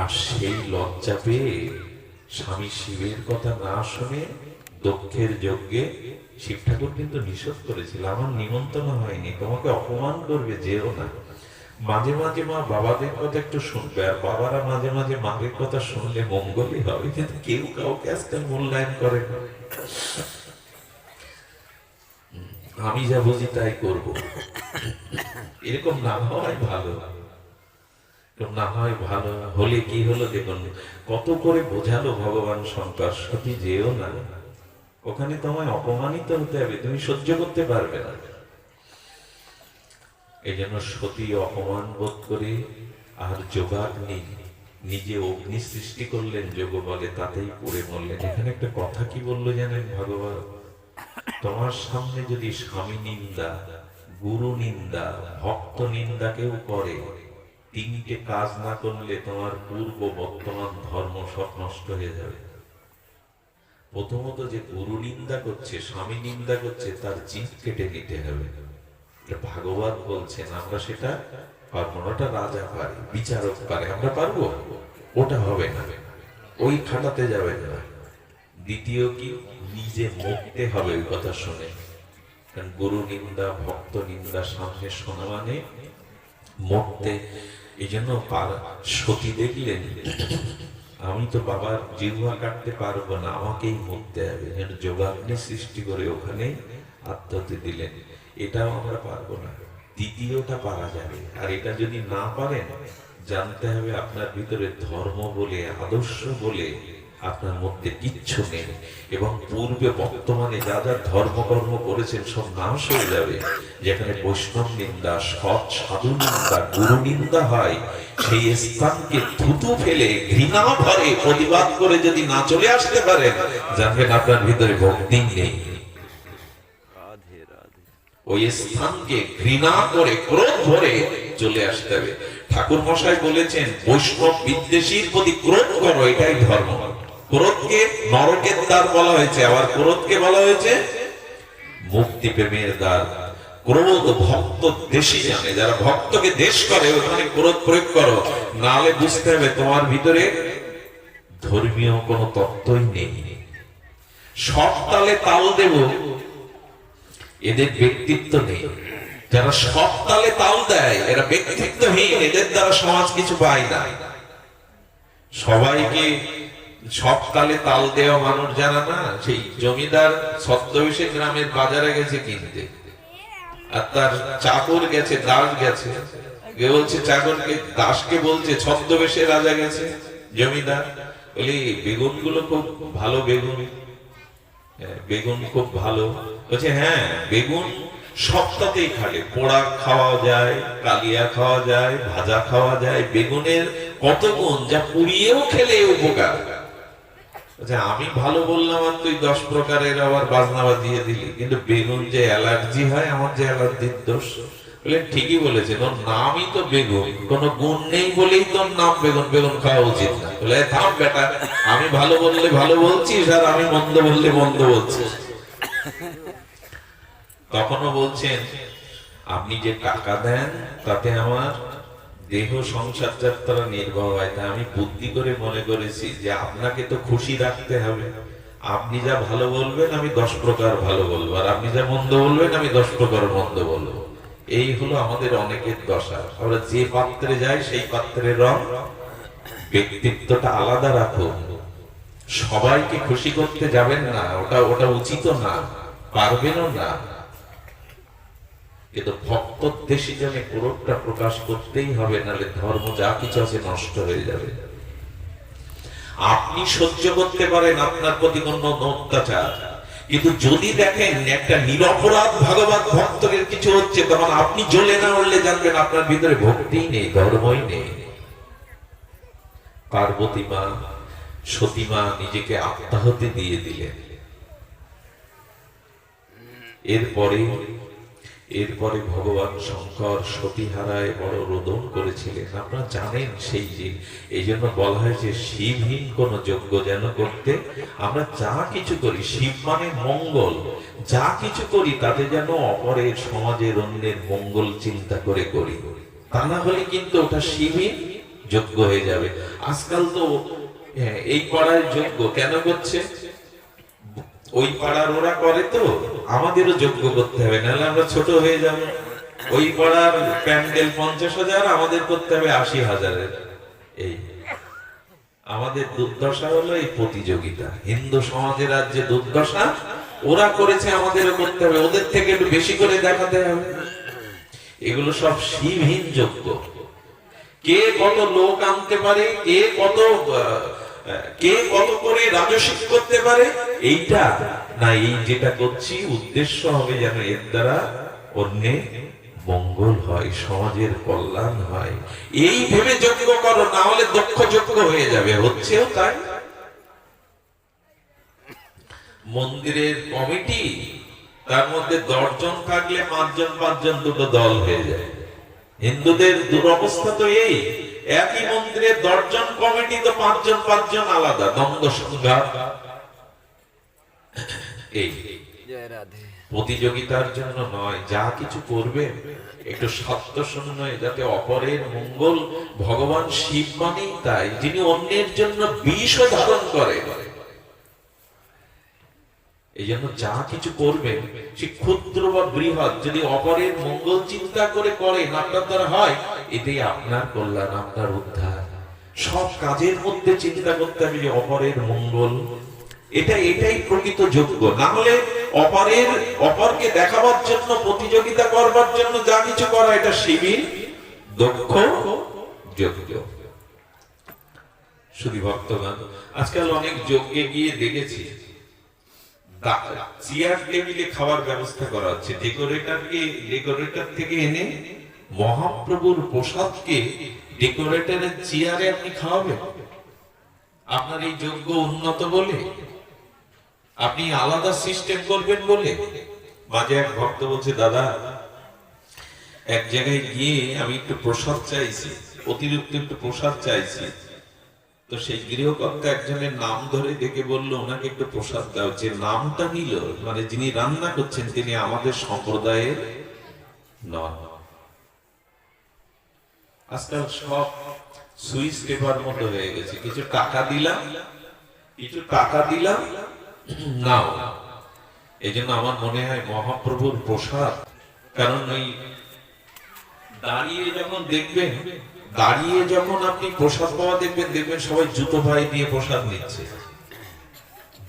আর সেই লজ্জা পেয়ে স্বামী শিবের কথা না শুনে দক্ষের যজ্ঞে শিব ঠাকুর কিন্তু নিষেধ করেছিল, আমার নিমন্ত্রণ হয়নি, তোমাকে অপমান করবে, যেও না। মাঝে মাঝে মা বাবাদের কথা একটু শুনবে, আর বাবারা মাঝে মাঝে মায়ের কথা শুনলে মঙ্গলই হবে, কিন্তু কেউ কাউকে আজকাল মূল্যায়ন করে না। আমি যা বুঝি তাই করব, এরকম না হয় ভালো। না হয় ভালো হলে কি হলো দেখুন, কত করে বোঝালো ভগবান শঙ্কর, সতী যেও না, ওখানে তোমায় অপমানিত হতে হবে, তুমি সহ্য করতে পারবে না। এই জন্য সতী অপমান বোধ করে আর যোগাগ্নি নিজে অগ্নি সৃষ্টি করলেন যোগ বলে, তাতেই পড়ে মরলেন। এখানে একটা কথা কি বললো জানেন ভগবান? তোমার সামনে যদি স্বামী নিন্দা, গুরু নিন্দা, ভক্ত নিন্দা কেউ করে, 3টে কাজ না করলে তোমার পূর্ব বর্তমান ধর্ম সব নষ্ট হয়ে যাবে। প্রথমত, যে গুরু নিন্দা করছে, স্বামী নিন্দা করছে, তার জিভ কেটে নিতে হবে। ভাগবত বলছেন, আমরা সেটা পারবো না। ওটা রাজা পারে, বিচারক পারে, আমরা পারবো? ওটা হবে না, ওই খাটাতে যাবে না। দ্বিতীয় কি, নিজে মরতে হবে ওই কথা শুনে। কারণ গুরু নিন্দা, ভক্ত নিন্দা সামনে শোনা মানে মরতে। এই জন্য সতী দেখলেন, আমি তো বাবার জিহ্বা কাটতে পারবো না, আমাকেই মরতে হবে। যোগাগ্নি সৃষ্টি করে ওখানে আত্মহত্যা দিলেন। এটাও আমরা পারবো না, দ্বিতীয়টা পারা যাবে। আর এটা যদি না পারেন, জানতে হবে আপনার ভিতরে ধর্ম বলে, আদর্শ বলে আপনার মধ্যে কিচ্ছু নেই, এবং পূর্বে বর্তমানে যা যা ধর্মকর্ম করেছেন সব নাশ হয়ে যাবে। যেখানে বৈষ্ণব নিন্দা, সৎ সাধু নিন্দা, গুরু নিন্দা হয়, সেই স্থানকে থুতু ফেলে ঘৃণা ভরে প্রতিবাদ করে যদি না চলে আসতে পারেন, জানবেন আপনার ভিতরে ভক্তি নেই। ওই স্থানকে ঘৃণা করে ক্রোধ ভরে চলে আসতে হবে। ঠাকুর মশাই বলেছেন, বৈষ্ণব বিদ্বেষীর প্রতি ক্রোধ করো, এটাই ধর্ম। ক্রোধকে নরকের দ্বার বলা হয়েছে, আবার ক্রোধকে বলা হয়েছে মুক্তি প্রেমের দ্বার। ক্রোধ ভক্ত দেশই জানে, যারা ভক্তকে দেশ করে ওখানে ক্রোধ প্রয়োগ করো, নালে বুঝতে হবে তোমার ভিতরে ধর্মীয় কোনো তত্ত্বই নেই। সব তালে তাল দেব, এদের ব্যক্তিত্ব নেই। যারা সব তালে তাল দেয় এরা ব্যক্তিত্বহীন, এদের দ্বারা সমাজ কিছু পায় না। সবাইকে সব তালে তাল দেওয়া মানুষ যারা না, সেই জমিদার ছদ্মবেশে গ্রামের বাজারে গেছে কিনতে, আর তার চাকর গেছে, দাস গেছে, বলছে চাকরকে, দাসকে বলছে ছদ্মবেশে রাজা গেছে জমিদার, বলি বেগুন গুলো খুব ভালো, বেগুন বেগুন খুব ভালো। বলছে হ্যাঁ, বেগুন সবটাতেই খাটে, পোড়া খাওয়া যায়, কালিয়া খাওয়া যায়, ভাজা খাওয়া যায়, বেগুনের কত গুণ যা পুড়িয়েও খেলে উপকার। আমি ভালো বললাম আর তুই 10 প্রকারের আবার বাজনা বাজিয়ে দিলি, কিন্তু বেগুন যে অ্যালার্জি হয়, আমার যে অ্যালার্জির দোষ। বলে ঠিকই বলেছে, তোর নামই তো বেগুন, কোনো গুণ নেই বলেই তোর নাম বেগুন, বেগুন খাওয়া উচিত না। বলে থাম বেটা, আমি ভালো বললে ভালো বলছিস আর আমি মন্দ বললে মন্দ বলছিস। তখনও বলছেন আপনি যে টাকা দেন তাতে আমার দেহ সংসার যাত্রা নির্বাহ হয়, তাই আমি বুদ্ধি করে মনে করেছি যে আপনাকে তো খুশি রাখতে হবে, আপনি যা ভালো বলবেন আমি 10 প্রকার ভালো বলবো, আর আপনি যা মন্দ বলবেন আমি 10 প্রকার মন্দ বলবো। এই হলো আমাদের অনেকের দশা। আমরা যে পাত্রে যাই সেই পাত্রের রং। ব্যক্তিত্বটা আলাদা রাখুন, সবাইকে খুশি করতে যাবেন না, ওটা উচিত না, পারবেনও না। কিন্তু ভক্তদ্বেষী জনে ক্রোধটা প্রকাশ করতেই হবে, নাহলে ধর্ম যা কিছু আছে নষ্ট হয়ে যাবে। আপনি সহ্য করতে পারেন আপনার প্রতি কোনো অত্যাচার, কিন্তু যদি দেখেন একটা নিরপরাধ ভাগবত ভক্তের কিছু হচ্ছে, তখন আপনি জ্বলে না উঠলে জানবেন আপনার ভিতরে ভক্তিই নেই, ধর্মই নেই। পার্বতী মা, সতী মা নিজেকে আত্মাহুতি দিয়ে দিলেন। এরপরে ভগবান শঙ্কর সতীহারায় বড় রোদন করেছিলেন। আপনারা জানেন সেই যে, এই জন্য বলা হয় যে শিবহীন কোন যজ্ঞ যেন করতে, আমরা যা কিছু করি, শিব মানে মঙ্গল, যা কিছু করি তাতে যেন অপরের, সমাজের, অন্যের মঙ্গল চিন্তা করে করি, তা না হলে কিন্তু ওটা শিবহীন যজ্ঞ হয়ে যাবে। আজকাল তো এই পাড়ায় যজ্ঞ কেন করছে, ওই পাড়ার ওরা করে তো আমাদেরও যোগ্য করতে হবে, নাহলে আমরা ছোট হয়ে যাব। ওই পাড়ার প্যান্ডেল 50,000, আমাদের করতে হবে 80,000। এই আমাদের দুর্দশা হলো এই প্রতিযোগিতা। হিন্দু সমাজের আজ যে দুর্দশা, ওরা করেছে আমাদেরও করতে হবে, ওদের থেকে একটু বেশি করে দেখাতে হবে। এগুলো সব শিবহীন যজ্ঞ। কে কত লোক আনতে পারে, কে কত করে রাজস্ব করতে পারে, এইটা না, এই যেটা করছি উদ্দেশ্য হবে যেন এর দ্বারা অন্যের মঙ্গল হয়, সমাজের কল্যাণ হয়, এই ভেবে যজ্ঞ করো, না হলে দক্ষ যজ্ঞ হয়ে যাবে। হচ্ছেও তাই। মন্দিরের কমিটি, তার মধ্যে 10 জন থাকলে 5 জন 5 জন দুটো দল হয়ে যায়। হিন্দুদের দুরবস্থা তো এই, একই মন্দিরে 10 জন কমিটি তো 5 জন 5 জন আলাদা, দ্বন্দ্ব সংঘাত। এই প্রতিযোগিতার জন্য নয়, যা কিছু করবে একটু সত্য শূন্যে, যাতে অপরের মঙ্গল। ভগবান শিব মানেই তাই, যিনি অন্যের জন্য বিষ ধারণ করে। এই জন্য যা কিছু করবেন, সে ক্ষুদ্র বা বৃহৎ, যদি অপরের মঙ্গল চিন্তা করে করেন, আপনার দ্বারা হয়, এতেই আপনার কল্যাণ, আপনার উদ্ধার। সব কাজের মধ্যে চিন্তা করতে হবে যে অপরের মঙ্গল, এটাই প্রকৃত যোগ্য। না হলে অপরকে দেখাবার জন্য, প্রতিযোগিতা করবার জন্য যা কিছু করা, এটা শিবির দক্ষ যোগ্য। শুধু ভক্তগণ, আজকাল অনেক যজ্ঞে গিয়ে দেখেছি চেয়ার টেবিলে খাওয়ার ব্যবস্থা করা হচ্ছে, ডেকোরেটর থেকে এনে মহাপ্রভুর প্রসাদকে ডেকোরেটরের চেয়ারে আপনি খাওয়াবেন। আপনার এই যজ্ঞ উন্নত বলে, আপনি আলাদা সিস্টেম করবেন বলে। মাঝে এক ভক্ত বলছে, দাদা এক জায়গায় গিয়ে আমি একটু প্রসাদ চাইছি, অতিরিক্ত একটু প্রসাদ চাইছি, তো সেই গৃহকর্তা একজনের নাম ধরে ডেকে বললো ওনাকে একটু প্রসাদ দাও। যে নামটা নিল, মানে যিনি রান্না করছেন তিনি আমাদের সম্প্রদায়ের নন। আজকাল সব সুইচ টেপার মতো হয়ে গেছে, কিছু টাকা দিলাম নাও। এই জন্য আমার মনে হয় মহাপ্রভুর প্রসাদ, কারণ ওই দাঁড়িয়ে যখন দেখবেন, দাঁড়িয়ে যখন আপনি প্রসাদ পাওয়া দেখবেন, দেখবেন সবাই জুতো ভাই দিয়ে প্রসাদ নিচ্ছে।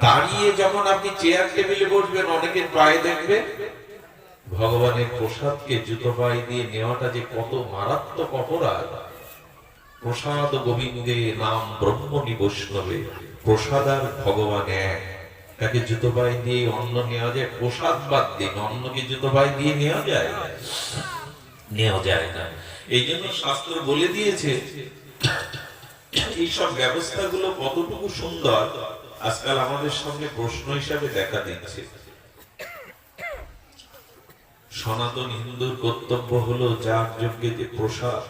দাঁড়িয়ে যখন আপনি চেয়ার টেবিলে বসবেন, অনেকের পায়ে দেখবেন ভগবানের প্রসাদকে জুতো পায়ে দিয়ে নেওয়াটা যে কত মারাত্মক অপরাধ। প্রসাদ গোবিন্দে নাম ব্রহ্মণি বৈষ্ণবে, প্রসাদ আর ভগবান এক। তাকে জুতো পায়ে দিয়ে অন্ন নেওয়া যায়? প্রসাদ বাদ দিন, অন্নকে জুতো পায়ে দিয়ে নেওয়া যায়? নেওয়া যায় না। এই জন্য শাস্ত্র বলে দিয়েছে এইসব ব্যবস্থাগুলো কতটুকু সুন্দর আজকাল আমাদের সামনে প্রশ্ন হিসাবে দেখা দিচ্ছে। সনাতন হিন্দুর কর্তব্য হলো যার যজ্ঞে যে প্রসাদ,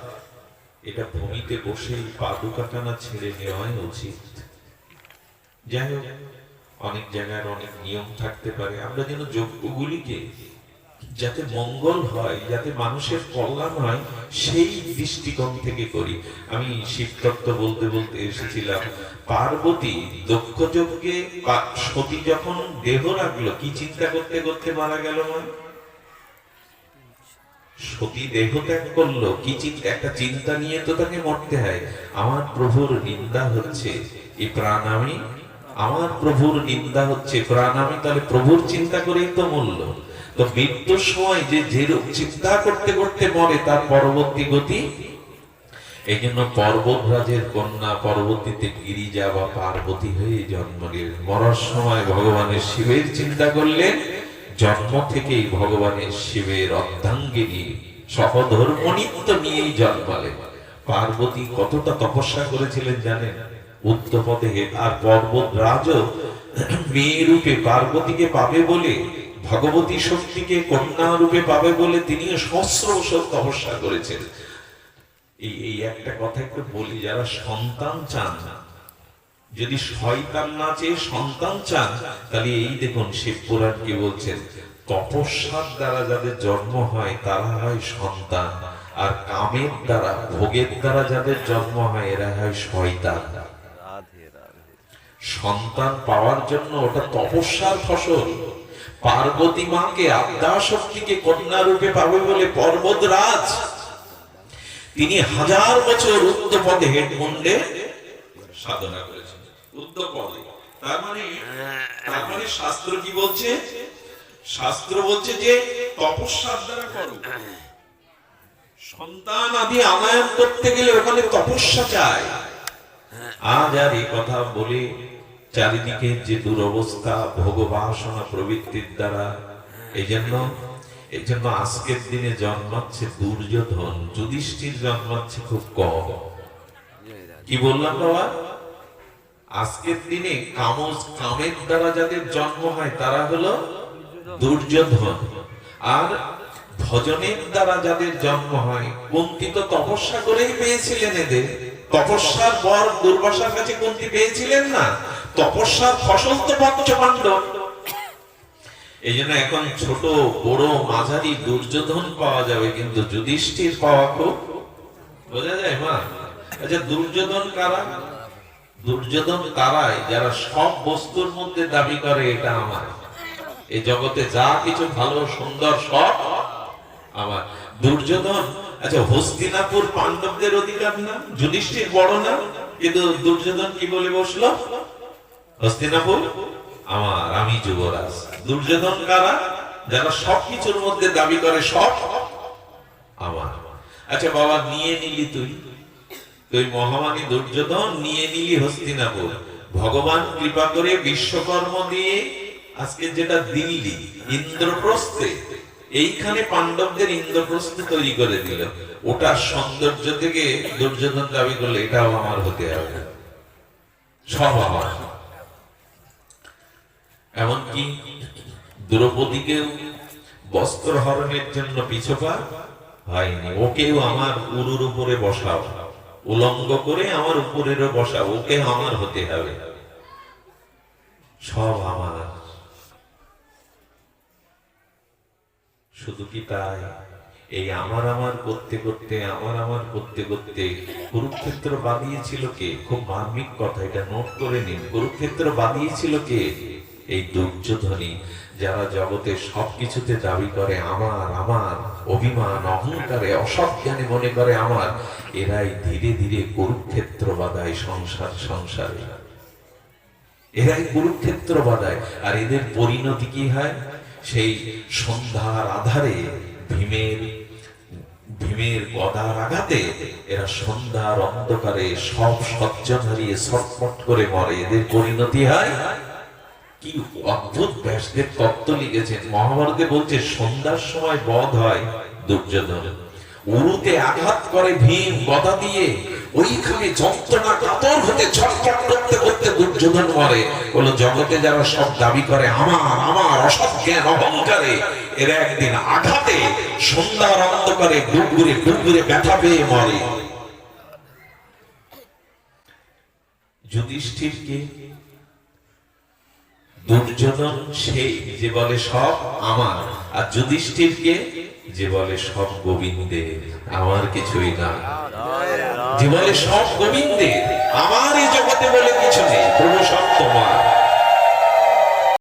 এটা ভূমিতে বসেই পাদুকাটানা ছেড়ে নেওয়াই উচিত। যাই হোক, অনেক জায়গার অনেক নিয়ম থাকতে পারে। আমরা যেন যজ্ঞগুলিকে যাতে মঙ্গল হয়, যাতে মানুষের কল্যাণ হয়, সেই দৃষ্টিকোণ থেকে করি। আমি শিবতত্ত্ব বলতে বলতে এসেছিলাম, পার্বতী দক্ষ যজ্ঞে সতী যখন দেহ রাখলো, কি চিন্তা করতে করতে মারা গেল? সতী দেহ ত্যাগ করলো, কি চিন্তা? একটা চিন্তা নিয়ে তো তাকে মরতে হয়। আমার প্রভুর নিন্দা হচ্ছে এই প্রাণ আমি, আমার প্রভুর নিন্দা হচ্ছে প্রাণ আমি, তাহলে প্রভুর চিন্তা করেই তো মরল। তো মৃত্যুর সময় যে যেরূপ চিন্তা করতে করতে মরে, তার পরবর্তী গতি। এই জন্য পর্বতরাজের কন্যা পরবর্তীতে গিরিজা বা পার্বতী হয়ে জন্ম নিলেন। মরার সময় ভগবানের শিবের চিন্তা করলেন, জন্ম থেকেই ভগবানের শিবের অর্ধাঙ্গিনী সহধর্মণিত্ব নিয়েই জন্মালেন। পার্বতী কতটা তপস্যা করেছিলেন জানেন? উত্তপদে। আর পর্বতরাজও মেয়ে রূপে পার্বতীকে পাবে বলে, ভগবতী শক্তিকে কন্যা রূপে পাবে বলে তিনিও সহস্র বছর তপস্যা করেছেন। এই একটা কথা একটু বলি, যারা সন্তান চান, যদি শয়তান না চেয়ে সন্তান চান, তাহলে এই দেখুন শিব পুরাণ কি বলছেন, তপস্যার দ্বারা যাদের জন্ম হয় তারা হয় সন্তান, আর কামের দ্বারা ভোগের দ্বারা যাদের জন্ম হয় এরা হয় শয়তান। সন্তান পাওয়ার জন্য ওটা তপস্যার ফসল। পার্বতী মাকে আদ্যা শক্তিকে কন্যা রূপে পাবে বলে পর্বতরাজ তিনি 1000 বছর উত্তপদে হেডমুন্ডে সাধনা করেছেন। উত্তপদে তার মানে শাস্ত্র কি বলছে? শাস্ত্র বলছে যে তপস্যার দ্বারা করো। সন্তান আদি আনয়ন করতে গেলে ওখানে তপস্যা চাই। আজ আর এই কথা বলে চারিদিকে যে দুরবস্থা ভোগবাসনা প্রবৃত্তির দ্বারা, এই জন্য আজকের দিনে জন্মাচ্ছে দুর্যোধন, যুধিষ্ঠির জন্মাচ্ছে খুব কম। কি বললাম বাবা? আজকের দিনে কামের দ্বারা যাদের জন্ম হয় তারা হলো দুর্যোধন, আর ভজনের দ্বারা যাদের জন্ম হয়, কুন্তী তো তপস্যা করেই পেয়েছিলেন এদের। তপস্যার পর দুর্বাসার কাছে কুন্তী পেয়েছিলেন না, তপস্যার ফসল তো পঞ্চপাণ্ডব। এই জন্য এখন ছোট বড় মাঝারি দুর্যোধন পাওয়া যাবে, কিন্তু যুধিষ্ঠির পাওয়া খুব বোঝা যায় মা। আচ্ছা, দুর্যোধন কারা? দুর্যোধন তারাই যারা সব বস্তুর মধ্যে দাবি করে এটা আমার, এই জগতে যা কিছু ভালো সুন্দর সব আমার। দুর্যোধন, আচ্ছা হস্তিনাপুর পাণ্ডবদের অধিকার না? যুধিষ্ঠির বড় না? কিন্তু দুর্যোধন কি বলে বসলো? হস্তিনাপুর আমার, আমি যুবরাজ। দুর্যোধন কারা? যারা সবকিছুর মধ্যে দাবি করে সব আমার। আচ্ছা বাবা, নিয়ে নিলি তুই মহামানী দুর্যোধন, নিয়ে নিলি হস্তিনাপুর। ভগবান কৃপা করে বিশ্বকর্ম দিয়ে আজকে যেটা দিল্লি ইন্দ্রপ্রস্থে, এইখানে পাণ্ডবদের ইন্দ্রপ্রস্থ তৈরি করে দিল। ওটা সৌন্দর্য থেকে দুর্যোধন দাবি করলে এটাও আমার হতে হবে, সব আমার। এমনকি দ্রৌপদীকেও বস্ত্র হরণের জন্য পিছপা হয়নি, ওকেও আমার উরুর উপরে বসাও, উলঙ্গ করে আমার উপরেরও বসাও, ওকে আমার হতে হবে, সব আমার। শুধু কি তাই? এই আমার করতে করতে কুরুক্ষেত্র বাঁধিয়েছিল কে? খুব মার্মিক কথা, এটা নোট করে নিন। কুরুক্ষেত্র বাঁধিয়েছিল কে? এই দুর্যোধনই, যারা জগতে সবকিছুতে দাবি করে আমার আমার, অভিমান অহংকারে অসজ্ঞানে মনে করে আমার, এরাই ধীরে ধীরে কুরুক্ষেত্র বাঁধায় সংসারে। এরাই কুরুক্ষেত্র বাঁধায়। আর এদের পরিণতি কি হয়? সেই সন্ধ্যার আধারে ভীমের গদার আঘাতে এরা সন্ধ্যার অন্ধকারে সব সজ্জন হারিয়ে ছটফট করে মরে। এদের পরিণতি হয় কি অদ্ভুত! ব্যাসদেব তত্ত্ব লিখেছেন। মহাভারতে বলছে সন্ধ্যার সময় বধ হয় দুর্যোধন, উরুতে আঘাত করে ভীম গদা দিয়ে, ওইখানে যন্ত্রণা কাতর হতে ছটফট করতে করতে দুর্যোধন মরে। বলো, জগতে যারা সব দাবি করে আমার আমার, অসজ্ঞান অহংকারে, এরা একদিন আঘাতে সন্ধ্যার অন্ধকারে ডুবুরে ডুবুরে ব্যথা পেয়ে মরে। যুধিষ্ঠিরকে দুর্যোধন সেই যে বলে সব আমার, আর যুধিষ্ঠিরকে যে বলে সব গোবিন্দের, আমার কিছুই না। যে বলে সব গোবিন্দের, আমার এই জগতে বলে কিছু নেই, প্রভু সব তোমার।